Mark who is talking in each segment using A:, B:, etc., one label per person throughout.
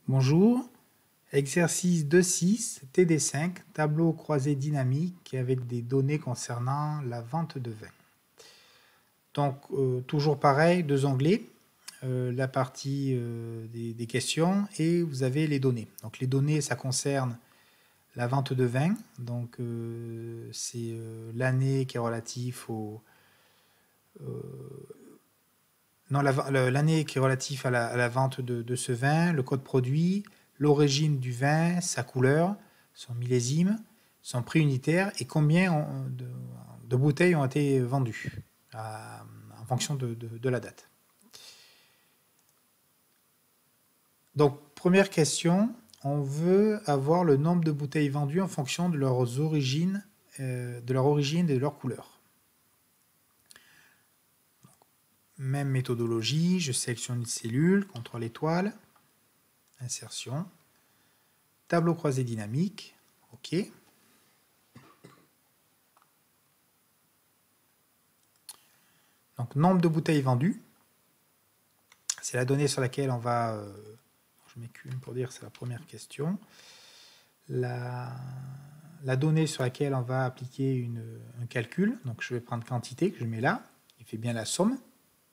A: Bonjour, exercice 2.6, TD5, tableau croisé dynamique avec des données concernant la vente de vin. Donc, toujours pareil, deux onglets, la partie des questions et vous avez les données. Donc, les données, ça concerne la vente de vin, donc c'est l'année qui est relative au... non, l'année qui est relative à la vente de ce vin, le code produit, l'origine du vin, sa couleur, son millésime, son prix unitaire et combien de bouteilles ont été vendues en fonction de la date. Donc, première question, on veut avoir le nombre de bouteilles vendues en fonction de leurs origines, et de leur couleur. Même méthodologie, je sélectionne une cellule, contrôle étoile, insertion, tableau croisé dynamique, OK. Donc, nombre de bouteilles vendues, c'est la donnée sur laquelle on va... je mets Q1 pour dire que c'est la première question. La donnée sur laquelle on va appliquer un calcul, donc je vais prendre quantité, que je mets là, il fait bien la somme,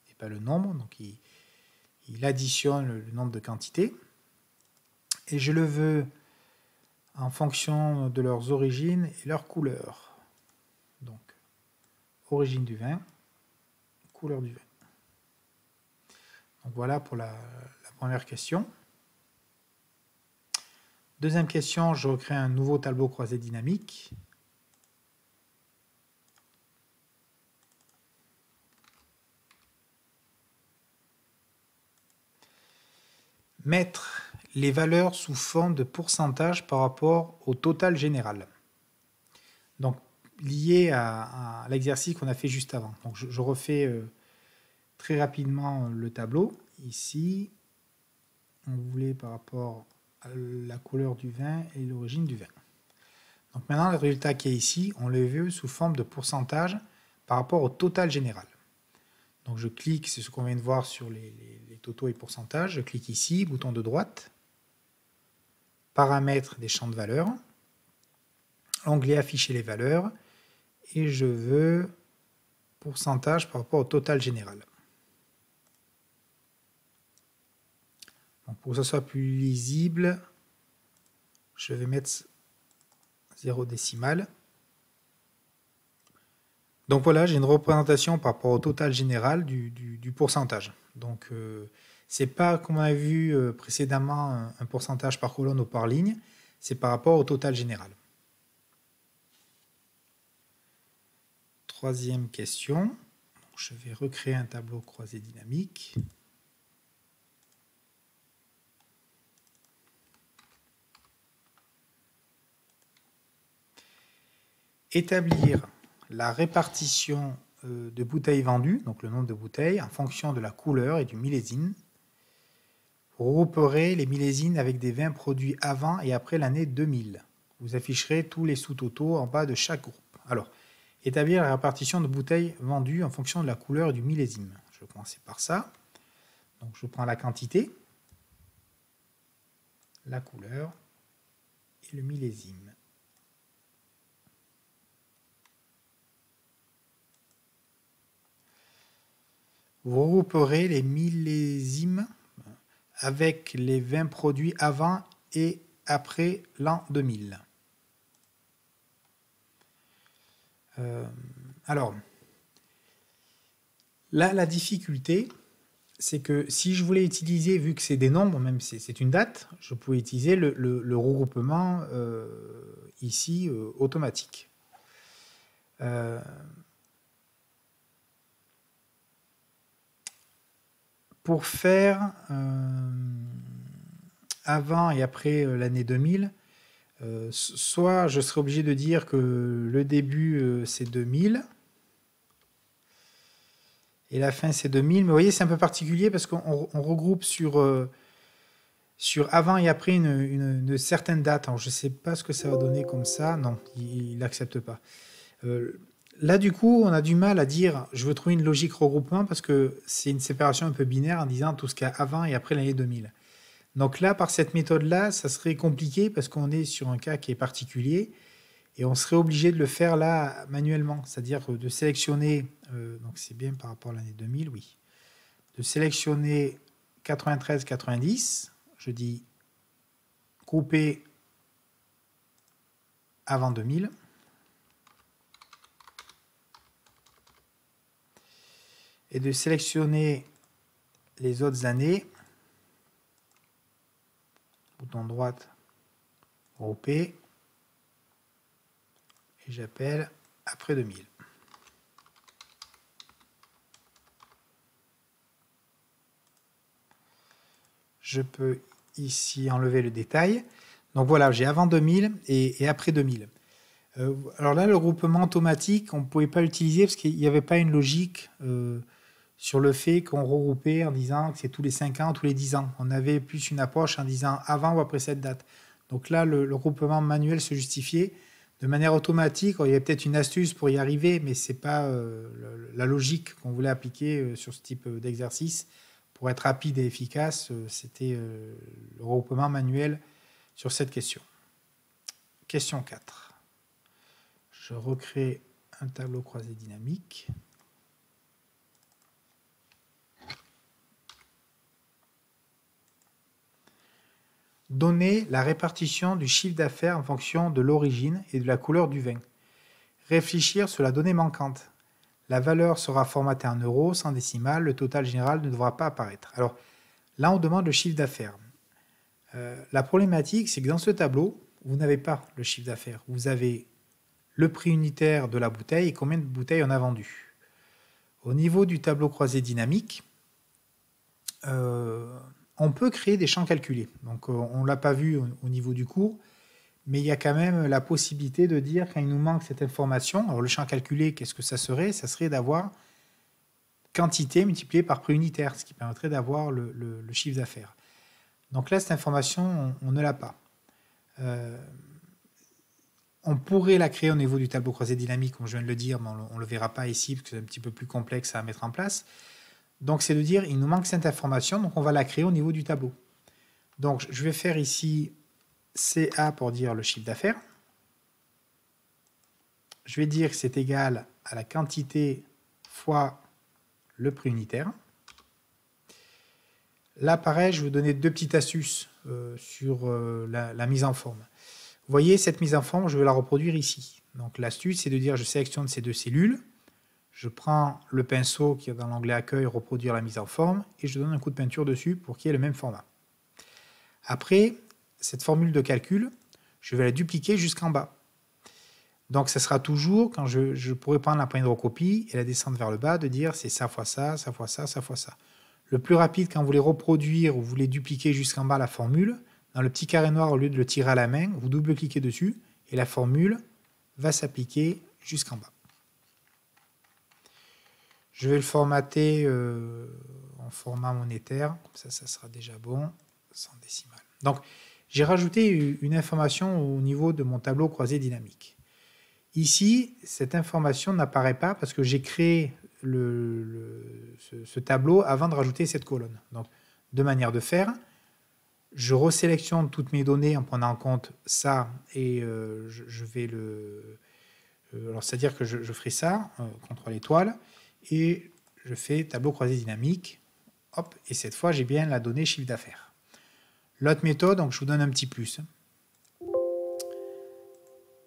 A: et pas le nombre, donc il additionne le nombre de quantités, et je le veux en fonction de leurs origines et leur couleur. Donc, origine du vin, couleur du vin. Donc voilà pour la première question. Deuxième question, je recrée un nouveau tableau croisé dynamique. Mettre les valeurs sous forme de pourcentage par rapport au total général. Donc, lié à l'exercice qu'on a fait juste avant. Donc, je refais très rapidement le tableau. Ici, on voulait par rapport à la couleur du vin et l'origine du vin. Donc maintenant, le résultat qui est ici, on le veut sous forme de pourcentage par rapport au total général. Donc je clique, c'est ce qu'on vient de voir sur les totaux et pourcentages. Je clique ici, bouton de droite, paramètres des champs de valeurs, onglet afficher les valeurs, et je veux pourcentage par rapport au total général. Donc pour que ce soit plus lisible, je vais mettre 0 décimal. Donc voilà, j'ai une représentation par rapport au total général du pourcentage. Donc c'est pas, comme on a vu précédemment, un pourcentage par colonne ou par ligne, c'est par rapport au total général. Troisième question, donc, je vais recréer un tableau croisé dynamique. Établir la répartition de bouteilles vendues, donc le nombre de bouteilles, en fonction de la couleur et du millésime. Vous regrouperez les millésimes avec des vins produits avant et après l'année 2000. Vous afficherez tous les sous-totaux en bas de chaque groupe. Alors, établir la répartition de bouteilles vendues en fonction de la couleur et du millésime. Je vais commencer par ça. Donc, je prends la quantité, la couleur et le millésime. Vous regrouperez les millésimes avec les vins produits avant et après l'an 2000. Alors, là, la difficulté, c'est que si je voulais utiliser, vu que c'est des nombres, même si c'est une date, je pouvais utiliser le regroupement ici automatique. Pour faire avant et après l'année 2000, soit je serais obligé de dire que le début c'est 2000 et la fin c'est 2000, mais vous voyez c'est un peu particulier parce qu'on regroupe sur avant et après une certaine date. Alors je ne sais pas ce que ça va donner comme ça, non, il n'accepte pas. Là, du coup, on a du mal à dire je veux trouver une logique regroupement parce que c'est une séparation un peu binaire en disant tout ce qu'il y a avant et après l'année 2000. Donc là, par cette méthode-là, ça serait compliqué parce qu'on est sur un cas qui est particulier et on serait obligé de le faire là manuellement, c'est-à-dire de sélectionner, donc c'est bien par rapport à l'année 2000, oui, de sélectionner 93-90, je dis grouper avant 2000, et de sélectionner les autres années, bouton droite, grouper, et j'appelle après 2000. Je peux ici enlever le détail. Donc voilà, j'ai avant 2000 et après 2000. Alors là, le regroupement automatique, on ne pouvait pas l'utiliser parce qu'il n'y avait pas une logique sur le fait qu'on regroupait en disant que c'est tous les 5 ans, tous les 10 ans. On avait plus une approche en disant avant ou après cette date. Donc là, le regroupement manuel se justifiait. De manière automatique, il y avait peut-être une astuce pour y arriver, mais ce n'est pas la logique qu'on voulait appliquer sur ce type d'exercice. Pour être rapide et efficace, c'était le regroupement manuel sur cette question. Question 4. Je recrée un tableau croisé dynamique. Donner la répartition du chiffre d'affaires en fonction de l'origine et de la couleur du vin. Réfléchir sur la donnée manquante. La valeur sera formatée en euros, sans décimale, le total général ne devra pas apparaître. Alors là, on demande le chiffre d'affaires. La problématique, c'est que dans ce tableau, vous n'avez pas le chiffre d'affaires. Vous avez le prix unitaire de la bouteille et combien de bouteilles on a vendu. Au niveau du tableau croisé dynamique, on peut créer des champs calculés. Donc, on ne l'a pas vu au niveau du cours, mais il y a quand même la possibilité de dire quand il nous manque cette information. Alors, le champ calculé, qu'est-ce que ça serait? Ça serait d'avoir quantité multipliée par prix unitaire, ce qui permettrait d'avoir le chiffre d'affaires. Donc là, cette information, on ne l'a pas. On pourrait la créer au niveau du tableau croisé dynamique, comme je viens de le dire, mais on ne le verra pas ici, parce que c'est un petit peu plus complexe à mettre en place. Donc, c'est de dire, il nous manque cette information, donc on va la créer au niveau du tableau. Donc, je vais faire ici CA pour dire le chiffre d'affaires. Je vais dire que c'est égal à la quantité fois le prix unitaire. Là, pareil, je vais vous donner deux petites astuces sur la mise en forme. Vous voyez, cette mise en forme, je vais la reproduire ici. Donc, l'astuce, c'est de dire, je sélectionne ces deux cellules. Je prends le pinceau qui est dans l'onglet accueil, reproduire la mise en forme, et je donne un coup de peinture dessus pour qu'il y ait le même format. Après, cette formule de calcul, je vais la dupliquer jusqu'en bas. Donc, ça sera toujours, quand je pourrai prendre la poignée de recopie et la descendre vers le bas, de dire c'est ça fois ça, ça fois ça, ça fois ça. Le plus rapide, quand vous voulez reproduire ou vous voulez dupliquer jusqu'en bas la formule, dans le petit carré noir, au lieu de le tirer à la main, vous double-cliquez dessus et la formule va s'appliquer jusqu'en bas. Je vais le formater en format monétaire, comme ça, ça sera déjà bon, sans décimale. Donc, j'ai rajouté une information au niveau de mon tableau croisé dynamique. Ici, cette information n'apparaît pas parce que j'ai créé ce tableau avant de rajouter cette colonne. Donc, deux manières de faire. Je resélectionne toutes mes données en prenant en compte ça et je vais le... alors, c'est-à-dire que je ferai ça, CTRL étoile, et je fais tableau croisé dynamique, hop, et cette fois, j'ai bien la donnée chiffre d'affaires. L'autre méthode, donc je vous donne un petit plus.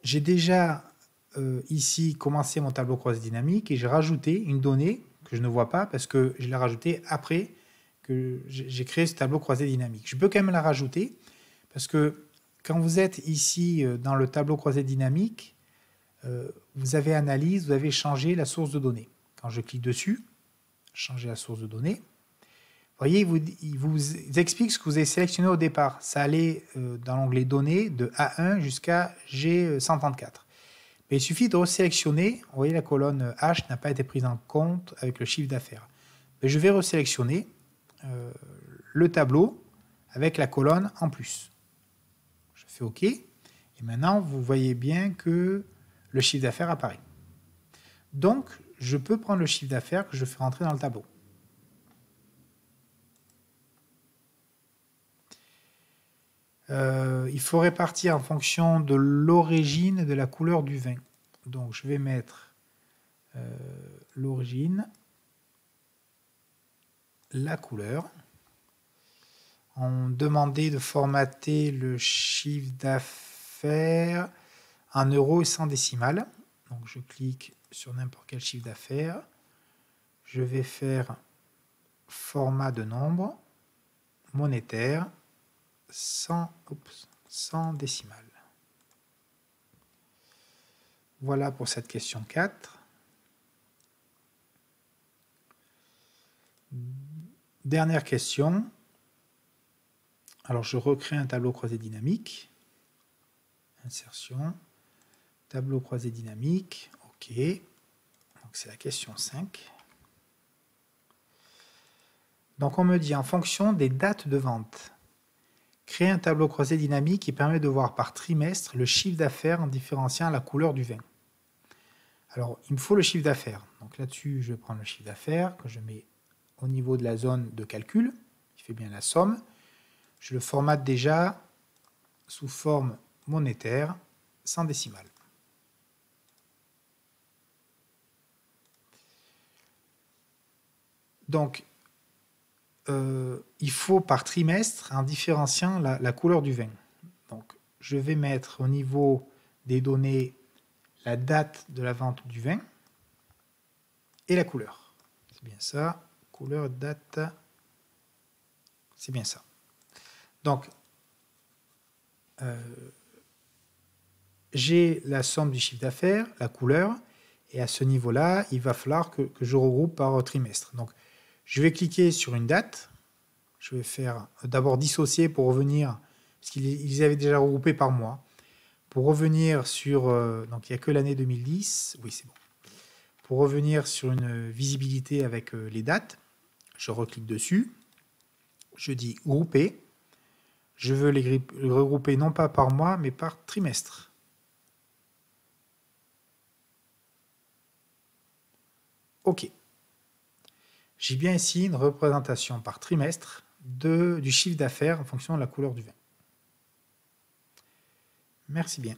A: J'ai déjà ici commencé mon tableau croisé dynamique et j'ai rajouté une donnée que je ne vois pas parce que je l'ai rajoutée après que j'ai créé ce tableau croisé dynamique. Je peux quand même la rajouter parce que quand vous êtes ici dans le tableau croisé dynamique, vous avez analyse, vous avez changé la source de données. Quand je clique dessus, changer la source de données, vous voyez, il vous explique ce que vous avez sélectionné au départ. Ça allait dans l'onglet données de A1 jusqu'à G134. Mais il suffit de resélectionner. Vous voyez, la colonne H n'a pas été prise en compte avec le chiffre d'affaires. Je vais resélectionner le tableau avec la colonne en plus. Je fais OK. Et maintenant, vous voyez bien que le chiffre d'affaires apparaît. Donc, je peux prendre le chiffre d'affaires que je fais rentrer dans le tableau. Il faut répartir en fonction de l'origine et de la couleur du vin. Donc je vais mettre l'origine, la couleur. On demandait de formater le chiffre d'affaires en euros et sans décimale. Donc je clique sur n'importe quel chiffre d'affaires. Je vais faire format de nombre, monétaire, sans décimale. Voilà pour cette question 4. Dernière question. Alors je recrée un tableau croisé dynamique. Insertion. Tableau croisé dynamique. OK. Donc c'est la question 5. Donc on me dit en fonction des dates de vente, créer un tableau croisé dynamique qui permet de voir par trimestre le chiffre d'affaires en différenciant la couleur du vin. Alors il me faut le chiffre d'affaires. Donc là-dessus je vais prendre le chiffre d'affaires que je mets au niveau de la zone de calcul, qui fait bien la somme. Je le formate déjà sous forme monétaire, sans décimale. Donc, il faut par trimestre en différenciant la couleur du vin. Donc, je vais mettre au niveau des données la date de la vente du vin et la couleur. C'est bien ça. Couleur, date. C'est bien ça. Donc, j'ai la somme du chiffre d'affaires, la couleur, et à ce niveau-là, il va falloir que je regroupe par trimestre. Donc, je vais cliquer sur une date. Je vais faire d'abord dissocier pour revenir, parce qu'ils avaient déjà regroupé par mois. Pour revenir sur, donc il n'y a que l'année 2010, oui c'est bon. Pour revenir sur une visibilité avec les dates, je reclique dessus, je dis grouper. Je veux les regrouper non pas par mois, mais par trimestre. OK. J'ai bien ici une représentation par trimestre du chiffre d'affaires en fonction de la couleur du vin. Merci bien.